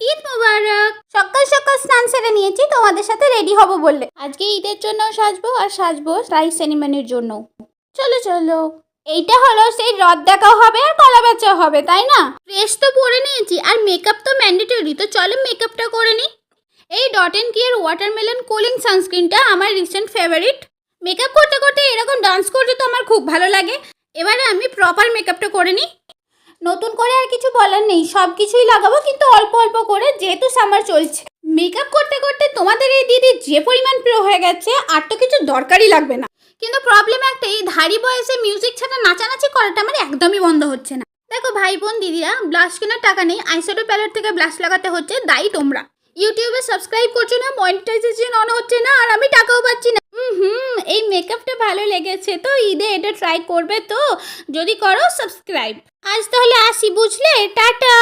ঈদ মোবারক। সকাল সকাল স্নান সেরে নিয়েছি তোমাদের সাথে রেডি হব বললে। আজকে ঈদের জন্য সাজবো আর সাজবো রাইস সেরিমনির জন্য। চলো চলো। এইটা হলো সেই রথ দেখাও হবে আর কলা বেচাও হবে, তাই না? ড্রেস তো পরে নিয়েছি আর মেকআপ তো ম্যান্ডেটরি, তো চলো মেকআপটা করে নিই। এই ডট অ্যান্ড কিয়ের ওয়াটারমেলন কুলিং সানস্ক্রিনটা আমার রিসেন্ট ফেভারিট। মেকআপ করতে করতে এরকম ডান্স করতে তো আমার খুব ভালো লাগে। এবারে আমি প্রপার মেকআপটা করে নিই। নতুন করে আর কিছু বলার নেই, সব কিছুই লাগাবো কিন্তু অল্প অল্প করে, যেহেতু সামার চলছে। মেকআপ করতে করতে তোমাদের এই দিদি যে পরিমাণ প্রিয় হয়ে গেছে আর তো কিছু দরকারই লাগবে না। কিন্তু প্রবলেম একটাই, ধারি বয়সে মিউজিক ছাড়া নাচানাচি করাটা আমার একদমই বন্ধ হচ্ছে না। দেখো ভাই বোন দিদিরা, ব্লাশ কেনার টাকা নেই, আইশ্যাডো প্যালেট থেকে ব্লাশ লাগাতে হচ্ছে, দায়ী তোমরা। ইউটিউবে সাবস্ক্রাইব করছো না, মনিটাইজেশন অন হচ্ছে না, আর আমি টাকাও পাচ্ছি না। এই মেকআপটা ভালো লেগেছে তো ঈদে এটা ট্রাই করবে তো? যদি করো সাবস্ক্রাইব। আজ তাহলে আসি, বুঝলে? টাটা।